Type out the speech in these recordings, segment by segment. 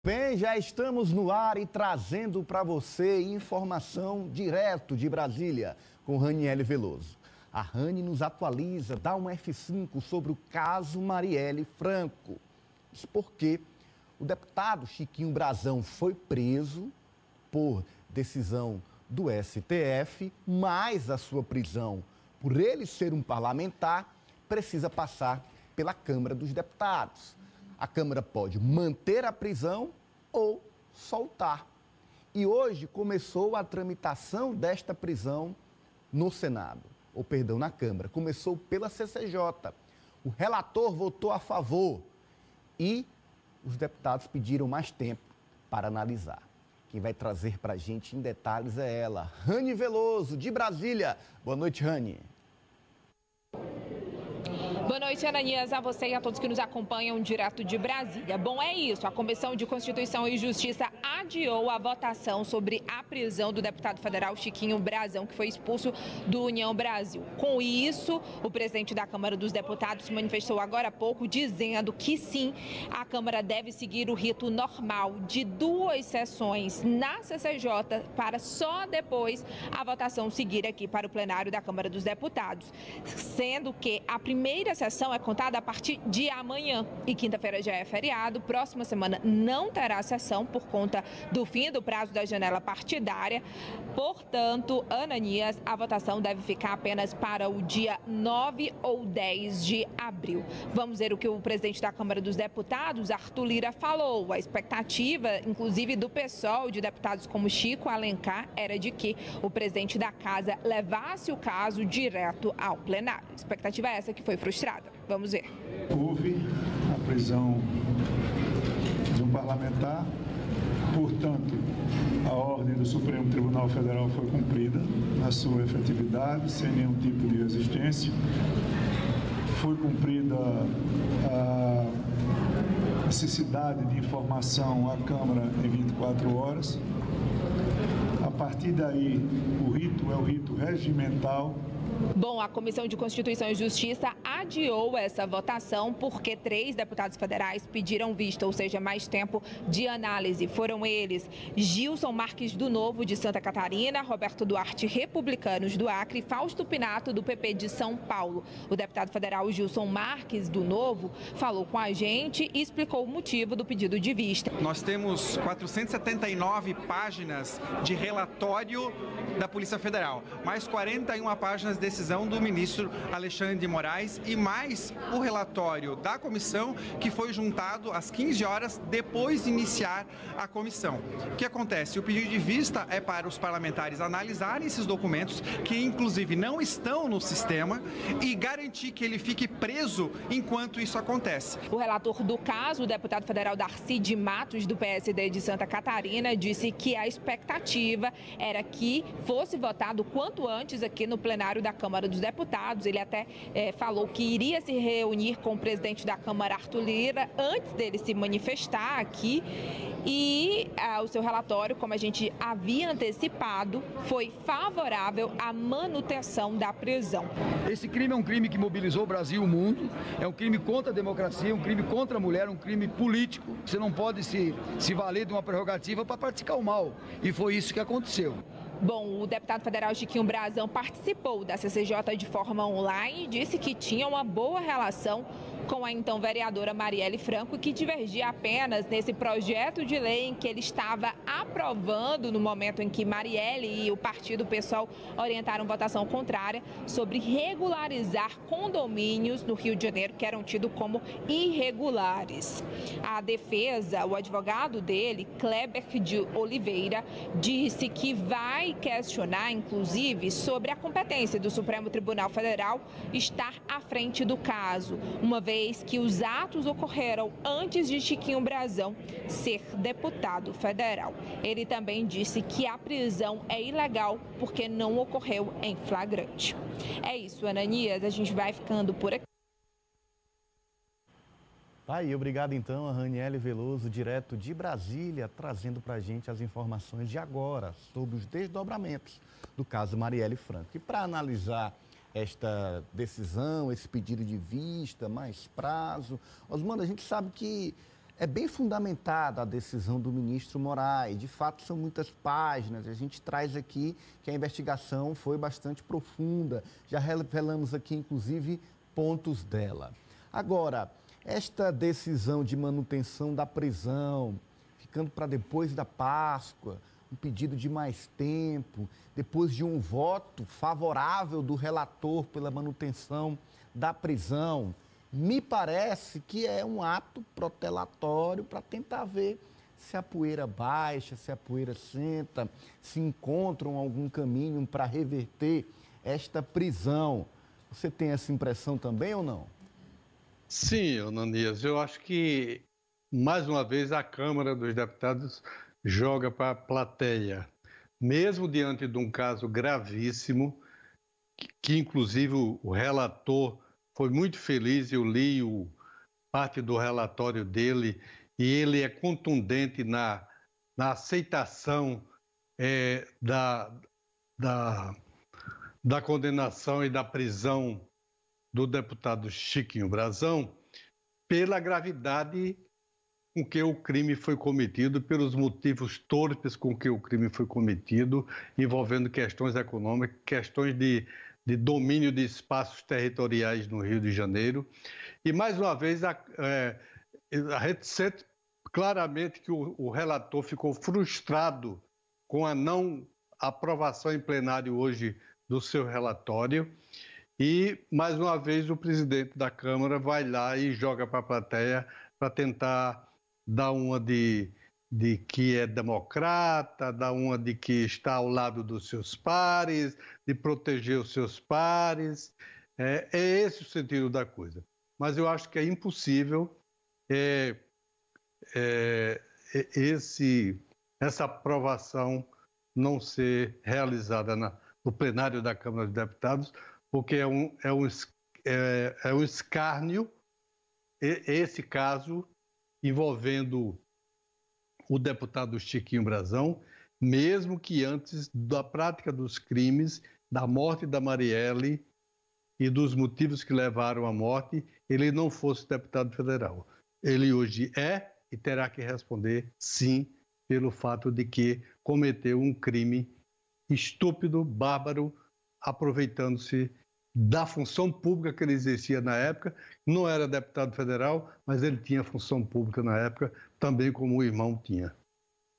Bem, já estamos no ar e trazendo para você informação direto de Brasília com Raniele Veloso. A Rani nos atualiza, dá um F5 sobre o caso Marielle Franco. Isso porque o deputado Chiquinho Brazão foi preso por decisão do STF, mas a sua prisão, por ele ser um parlamentar, precisa passar pela Câmara dos Deputados. A Câmara pode manter a prisão ou soltar. E hoje começou a tramitação desta prisão no Senado, na Câmara. Começou pela CCJ. O relator votou a favor e os deputados pediram mais tempo para analisar. Quem vai trazer para a gente em detalhes é ela, Rani Veloso, de Brasília. Boa noite, Rani. Boa noite, Ananias, a você e a todos que nos acompanham direto de Brasília. Bom, é isso, a Comissão de Constituição e Justiça adiou a votação sobre a prisão do deputado federal Chiquinho Brazão, que foi expulso do União Brasil. Com isso, o presidente da Câmara dos Deputados se manifestou agora há pouco, dizendo que sim, a Câmara deve seguir o rito normal de 2 sessões na CCJ para só depois a votação seguir aqui para o plenário da Câmara dos Deputados, sendo que a primeira sessão é contada a partir de amanhã e quinta-feira já é feriado. Próxima semana não terá sessão por conta do fim do prazo da janela partidária. Portanto, Ananias, a votação deve ficar apenas para o dia 9 ou 10 de abril. Vamos ver o que o presidente da Câmara dos Deputados, Arthur Lira, falou. A expectativa, inclusive do PSOL, de deputados como Chico Alencar, era de que o presidente da casa levasse o caso direto ao plenário. A expectativa é essa que foi frustrada. Vamos ver. Houve a prisão de um parlamentar, portanto, a ordem do Supremo Tribunal Federal foi cumprida na sua efetividade, sem nenhum tipo de resistência. Foi cumprida a necessidade de informação à Câmara em 24 horas. A partir daí, o rito é o rito regimental. Bom, a Comissão de Constituição e Justiça adiou essa votação porque 3 deputados federais pediram vista, ou seja, mais tempo de análise. Foram eles Gilson Marques do Novo, de Santa Catarina, Roberto Duarte, Republicanos do Acre, e Fausto Pinato, do PP de São Paulo. O deputado federal Gilson Marques do Novo falou com a gente e explicou o motivo do pedido de vista. Nós temos 479 páginas de relatório da Polícia Federal, mais 41 páginas de decisão do ministro Alexandre de Moraes e mais o relatório da comissão que foi juntado às 15 horas depois de iniciar a comissão. O que acontece? O pedido de vista é para os parlamentares analisarem esses documentos, que inclusive não estão no sistema, e garantir que ele fique preso enquanto isso acontece. O relator do caso, o deputado federal Darcy de Matos, do PSD de Santa Catarina, disse que a expectativa era que fosse votado quanto antes aqui no plenário da Câmara dos Deputados. Ele até falou que iria se reunir com o presidente da Câmara, Arthur Lira, antes dele se manifestar aqui. E o seu relatório, como a gente havia antecipado, foi favorável à manutenção da prisão. Esse crime é um crime que mobilizou o Brasil e o mundo, é um crime contra a democracia, um crime contra a mulher, um crime político. Você não pode se valer de uma prerrogativa para praticar o mal. E foi isso que aconteceu. Bom, o deputado federal Chiquinho Brazão participou da CCJ de forma online e disse que tinha uma boa relação com a então vereadora Marielle Franco e que divergia apenas nesse projeto de lei em que ele estava aprovando no momento em que Marielle e o partido PSOL orientaram votação contrária sobre regularizar condomínios no Rio de Janeiro que eram tidos como irregulares. A defesa, o advogado dele, Kleber de Oliveira, disse que vai questionar, inclusive, sobre a competência do Supremo Tribunal Federal estar à frente do caso, uma vez que os atos ocorreram antes de Chiquinho Brazão ser deputado federal. Ele também disse que a prisão é ilegal porque não ocorreu em flagrante. É isso, Ananias, a gente vai ficando por aqui. Tá aí, obrigado então a Raniele Veloso, direto de Brasília, trazendo para a gente as informações de agora sobre os desdobramentos do caso Marielle Franco. E para analisar esta decisão, esse pedido de vista, mais prazo, Osmando, a gente sabe que é bem fundamentada a decisão do ministro Moraes. De fato, são muitas páginas. A gente traz aqui que a investigação foi bastante profunda. Já revelamos aqui, inclusive, pontos dela. Agora, esta decisão de manutenção da prisão, ficando para depois da Páscoa, um pedido de mais tempo, depois de um voto favorável do relator pela manutenção da prisão, me parece que é um ato protelatório para tentar ver se a poeira baixa, se a poeira senta, se encontram algum caminho para reverter esta prisão. Você tem essa impressão também ou não? Sim, Ananias, eu acho que, mais uma vez, a Câmara dos Deputados joga para a plateia. Mesmo diante de um caso gravíssimo, que inclusive o relator foi muito feliz, eu li parte do relatório dele e ele é contundente na aceitação da condenação e da prisão do deputado Chiquinho Brazão pela gravidade com que o crime foi cometido, pelos motivos torpes com que o crime foi cometido, envolvendo questões econômicas, questões de domínio de espaços territoriais no Rio de Janeiro. E, mais uma vez, a gente sente claramente que o relator ficou frustrado com a não aprovação em plenário hoje do seu relatório. E, mais uma vez, o presidente da Câmara vai lá e joga para a plateia para tentar dar uma de que é democrata, dar uma de que está ao lado dos seus pares, de proteger os seus pares. É esse o sentido da coisa. Mas eu acho que é impossível essa aprovação não ser realizada no plenário da Câmara dos Deputados, porque é um escárnio esse caso envolvendo o deputado Chiquinho Brazão, mesmo que antes da prática dos crimes, da morte da Marielle e dos motivos que levaram à morte, ele não fosse deputado federal. Ele hoje é e terá que responder sim pelo fato de que cometeu um crime estúpido, bárbaro, aproveitando-se da função pública que ele exercia na época. Não era deputado federal, mas ele tinha função pública na época, também como o irmão tinha.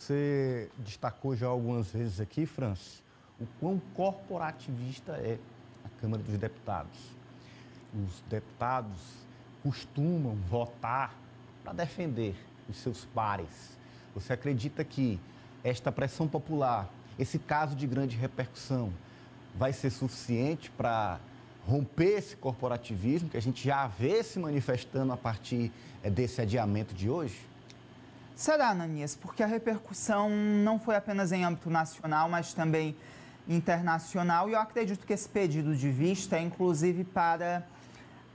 Você destacou já algumas vezes aqui, Francis, o quão corporativista é a Câmara dos Deputados. Os deputados costumam votar para defender os seus pares. Você acredita que esta pressão popular, esse caso de grande repercussão, vai ser suficiente para romper esse corporativismo que a gente já vê se manifestando a partir desse adiamento de hoje? Será, Ananias, porque a repercussão não foi apenas em âmbito nacional, mas também internacional, e eu acredito que esse pedido de vista é inclusive para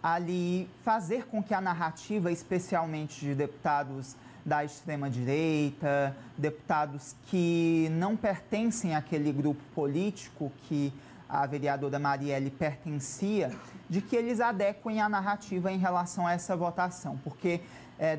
ali fazer com que a narrativa, especialmente de deputados da extrema-direita, deputados que não pertencem àquele grupo político que a vereadora Marielle pertencia, de que eles adequem a narrativa em relação a essa votação, porque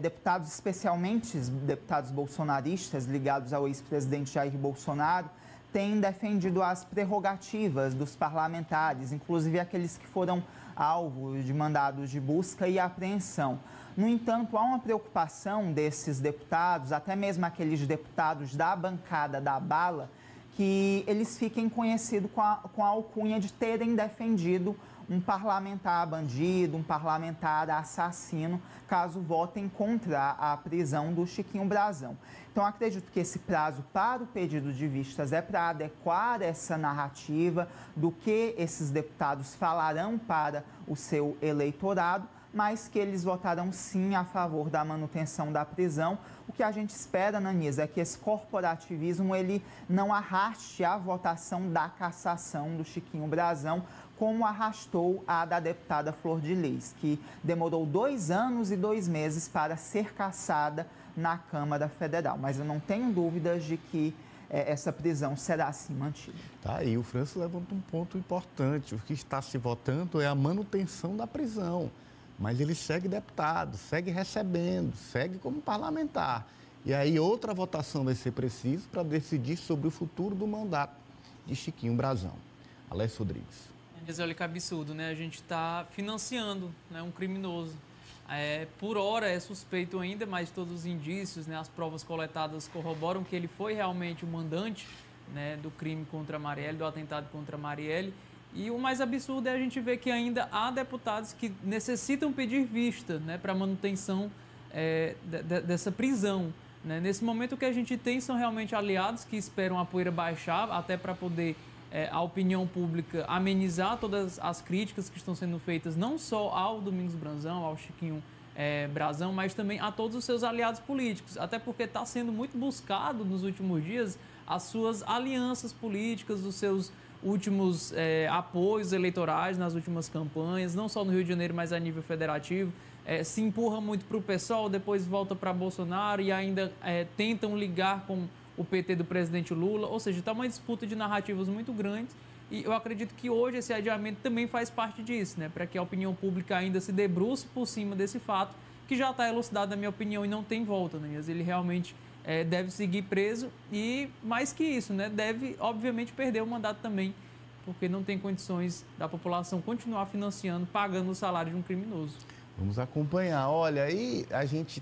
deputados, especialmente deputados bolsonaristas ligados ao ex-presidente Jair Bolsonaro, têm defendido as prerrogativas dos parlamentares, inclusive aqueles que foram alvo de mandados de busca e apreensão. No entanto, há uma preocupação desses deputados, até mesmo aqueles deputados da bancada da bala, que eles fiquem conhecidos com a alcunha de terem defendido um parlamentar bandido, um parlamentar assassino, caso votem contra a prisão do Chiquinho Brazão. Então, acredito que esse prazo para o pedido de vistas é para adequar essa narrativa do que esses deputados falarão para o seu eleitorado, mas que eles votarão sim a favor da manutenção da prisão. O que a gente espera, Ananias, é que esse corporativismo ele não arraste a votação da cassação do Chiquinho Brazão, como arrastou a da deputada Flor de Lis, que demorou 2 anos e 2 meses para ser cassada na Câmara Federal. Mas eu não tenho dúvidas de que essa prisão será assim mantida. Tá aí, o Francis levanta um ponto importante. O que está se votando é a manutenção da prisão. mas ele segue deputado, segue recebendo, segue como parlamentar. E aí outra votação vai ser preciso para decidir sobre o futuro do mandato de Chiquinho Brazão. Alessio Rodrigues. Olha que absurdo, né? A gente está financiando, né, um criminoso. Por hora é suspeito ainda, mas todos os indícios, né, as provas coletadas corroboram que ele foi realmente o mandante, né, do crime contra a Marielle, do atentado contra a Marielle. E o mais absurdo é a gente ver que ainda há deputados que necessitam pedir vista, né, para manutenção dessa prisão. Né? Nesse momento o que a gente tem são realmente aliados que esperam a poeira baixar, até para poder a opinião pública amenizar todas as críticas que estão sendo feitas, não só ao Domingos Brazão, ao Chiquinho Brazão, mas também a todos os seus aliados políticos, até porque está sendo muito buscado nos últimos dias as suas alianças políticas, os seus últimos apoios eleitorais nas últimas campanhas, não só no Rio de Janeiro, mas a nível federativo. Se empurra muito para o PSOL, depois volta para Bolsonaro e ainda tentam ligar com o PT do presidente Lula, ou seja, está uma disputa de narrativas muito grande e eu acredito que hoje esse adiamento também faz parte disso, né, para que a opinião pública ainda se debruce por cima desse fato, que já está elucidado na minha opinião e não tem volta, né, ele realmente deve seguir preso e, mais que isso, né, deve obviamente perder o mandato também, porque não tem condições da população continuar financiando, pagando o salário de um criminoso. Vamos acompanhar. Olha, aí a gente